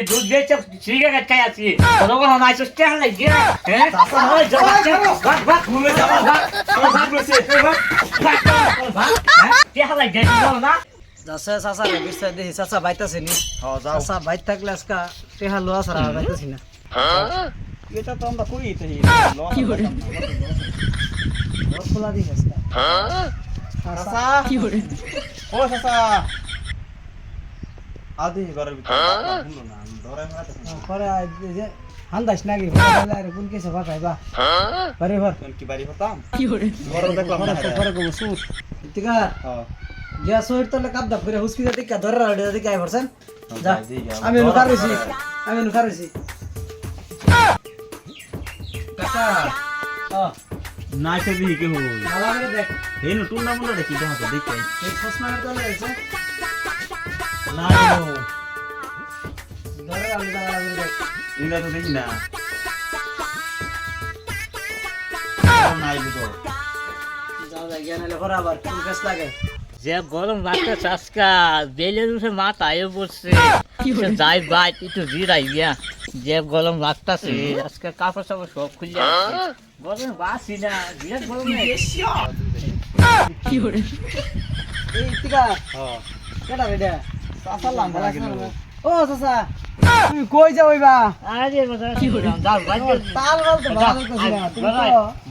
দুধ বেচে সিগারেট খাই আছি কোনো কোনো নাই সুস্থ হলে গিয়ে হ্যাঁ ওই যাচ্ছে ভাগ ভাগ ঘুরে যাবা ভাগ ভাগ বসে ভাগ ভাগ কে হলে গেছি না যাচ্ছে চাচা রে বিস্তার দেখি চাচা বাইতাছে নি চাচা বাইত থাকলে আজকা টেহা লোয়া ছাড়া বাইতাছি না এটা তো আমরা কই তাই কি করে খোলা দিস আজকা চাচা কি করে ও চাচা আদি ঘরের ভিতরে শুনো না ধরে মারতে পরে যে হান্দাস নাকি বলে আরে কোন কেসে ভাগাইবা বারে ভর কি বাড়ি হতাম কি করে ঘর দেখলাম না পরে কো সুর ইতিকা হ্যাঁ যে সোর তলে কাবদা করে হসপিটাল থেকে ধরে রাড়ে দেখি আই ভরছেন যা আমি লুকা রইছি কাকা নাইতে দিই কে হই ভালো করে দেখ এই নতুন নাম না দেখি দেখা তো দেখি এই চশমার তলে আছে না ধরে রাড়ে দেখ ইন্দা তো দেখি না নাই বুঝো যাও যাই গেলে পরে আবার কোন কেস লাগে যে গরম লাগতে চাষকা বেলের উঠে মাথায় পড়ছে যাই বাইট একটু জিরাই গিয়া যে গরম লাগতেছে আজকে কাপড় সাপড় সব খুলে গরম বাসি না বিরাট গরম কি করে এই ইতিকা হ্যাঁ কেডা রে চাচা লাম ভালো আছে ও চাচা তুমি কই যাওইবা আরে বাবা কি করে যাও বাইট তাল বলতে ভালো করছিস না তুমি তো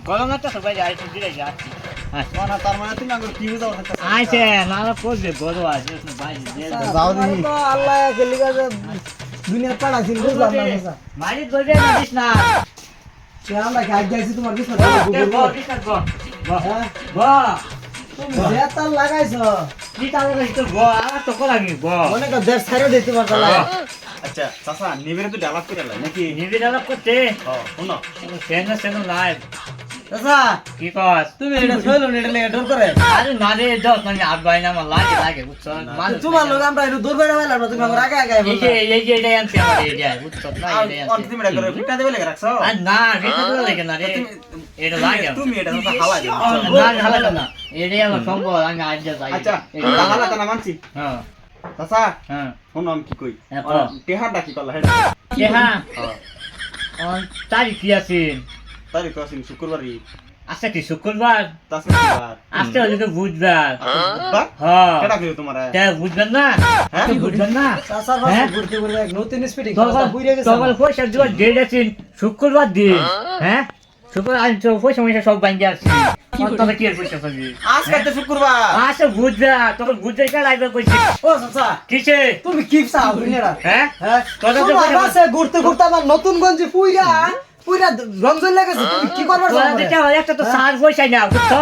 গরম একটা সবাই যাইছে জিরাই যাচ্ছে না তার মানে তুমি আগে কি বুঝাও আইছে নালা করবে গরম আছে বাইরে যাও দেখি তো আল্লাহ খেলি গেছে দুনিয়া পাড়াছিল বুঝলাম না চাচা মারি ধরে না দিস না সে আমরা কাজ যাইছি তোমার কিছু হ্যাঁ তুমি যে তাল লাগাইছো কি তাহলে তো আমার তো করা নি অনেক দেশ ছাড়ে দিতে পারতালা আচ্ছা চাচা নিবেরে তো ডেভেলপ করে লাই নাকি নিবি ডেভেলপ করতে হ্যাঁ শুনো সেন লাইভ চাচা কি কস তুমি এটা ছইলো না এটা লেগে ডর করে আরে না রে দশ মানে আট ভাই না আমার লাগে বুঝছো তোমার লোক আমরা একটু দূর বাইরে হইলাম না তুমি আমার আগে আগে এই যে এটা আনছি আমার এই বুঝছো না অন তুমি এটা করে ফিটা দেবে লাগে রাখছো আর না এটা তো লাগে না রে এটা লাগে তুমি এটা তো হালা দিও না হালা না এটাই আমার সম্ভব আমি আজ যাই আচ্ছা হালা তা না মানছি হ্যাঁ চাচা হ্যাঁ শুনো আমি কি কই হ্যাঁ, টেহাটা কি করলা হেডা কে হ্যাঁ হ্যাঁ তারিখ কি আছে তারিখ আছে শুক্রবারই আজকে কি শুক্রবার তাসে শুক্রবার আজকে হলে তো বুধবার বাহ হ্যাঁ কেডা কইও তোমারে তা বুঝবেন না হ্যাঁ? বুঝবেন না চাচার পাশে ঘুরতে ঘুরতে এক নতুন স্পিডিং তখন বুইরে গেছে তখন পয়সা দেওয়া ডেট আছে শুক্রবার দিন হ্যাঁ শুক্রবার আজ তো পয়সা ময়সা সব ব্যাংকে আসছে তবে কি আর পয়সা পাবি আজকে তো শুক্রবার আচ্ছা বুধবার তখন বুধবার কে লাগবে কইছি ও চাচা কিসে তুমি কি চাও দুনিয়াটা হ্যাঁ হ্যাঁ তোদের তো তোমার পয়সা- পাশে ঘুরতে ঘুরতে আমার নতুন গঞ্জি পুইরা রঞ্জন লেগেছে তুমি কি করবার তোরা চাও দেখতে হবে, একটা তো সার পয়সা না বুঝছো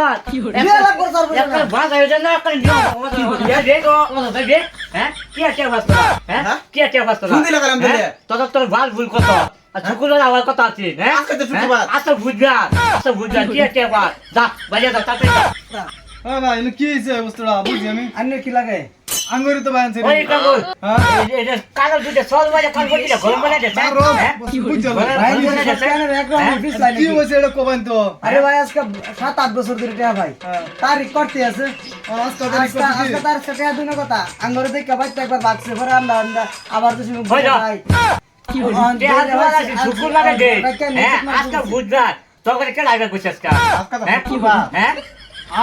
বিয়ে লাভ করতে পারবো একটা না বাস আয়োজন না একটা নিয়ম হ্যাঁ কি আছে বাস্তব হ্যাঁ হ্যাঁ? কি আছে বাস্তব শুনতে লাগালাম বলে। তোর বাল ভুল কত আর শুক্রবার আবার কথা আছে হ্যাঁ আজকে তো শুক্রবার। আচ্ছা বুঝবার কি আছে আবার যা বাজে যা তাতে যা হ্যাঁ ভাই এনে কি হয়েছে বুঝতে বুঝছি আমি আন্নের কি লাগে আঙ্গুরি তো বানছে ওই কাগজ এটা কাগজ দুটো সল বাজে কাল বলি গরম বানা দে বুঝছো ভাই কেন একদম পিছ লাইনে কি হয়েছে এটা কোবান তো আরে ভাই আজকে 7-8 বছর ধরে টিয়া ভাই তারিখ করতে আছে আজকে আজকে তার সাথে দুনো কথা আঙ্গরে দেখে বাইতে একবার বাগছে পরে আমরা আবার তো শুনে হই যা। ভাই কি শুক্রবার দে হ্যাঁ আজকে বুঝবার তোকে কে লাগবে কইছিস আজকে হ্যাঁ কি বা হ্যাঁ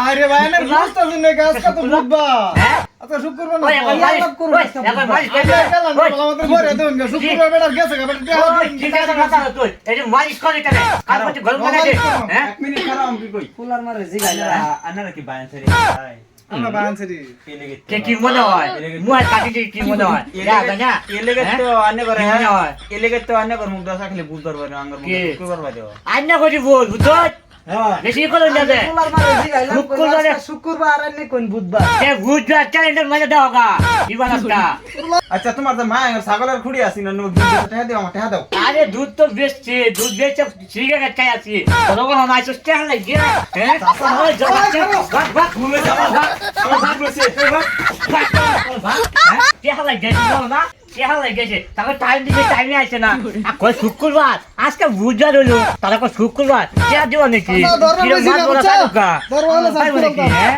আরে ভাই না বুঝতে শুনে আজকে তো বুধবা হ্যাঁ আজকে শুক্রবার ওই না একবার লাভ করবো আজকে একবার মালিশ আজকে গেলাম আমাদের ঘরে তো শুক্রবার বেটার গেছে ঠিক আছে কথা তুই এই যে মালিশ করে কেন কাল বলতে গরম বানা দে হ্যাঁ এক মিনিট খারাপ আমি কি কই কুলার মারে জিগাই না আনারা কি বায়ান ছেড়ে ভাই আমরা বানছি কে কি মনে হয় মুই কাটি কি মনে হয় যা না এলেগে তো আনে করে কি মনে হয় এলেগে তো আনে করে মুখ দশা খেলে বুধবার বারে আঙ্গুর মুখ কি? শুক্রবার বারে আন্না করি বল বুঝছো হ্যাঁ বেশি করে না দে কুলার মারে জিগাই শুক্রবারে- শুক্রবার আর নে কোন বুধবার তে বুঝবার ক্যালেন্ডার মানে দাওগা কি বানাসটা আচ্ছা তোমার তো মা ছাগলের খুঁড়ি আসি না নুক টাকা দাও আমার টাকা দাও আরে দুধ তো বেচছে দুধ বেচে সিগারেট খাই আছি তোর নাই সুস্থ হলে গিয়ে হ্যাঁ ওই যাচ্ছে ভাগ ভাগ ঘুরে যাবা ভাগ ভাগ বসে ভাগ ভাগ হ্যাঁ কে হলে গেছি না কে হলে গেছে তারপর টাইমে আসে না আর কই শুক্রবার আজকে বুধবার হলো তারপর শুক্রবার কে দিও নাকি দরবার বেশি না, বুঝছো? দরবার হলে হ্যাঁ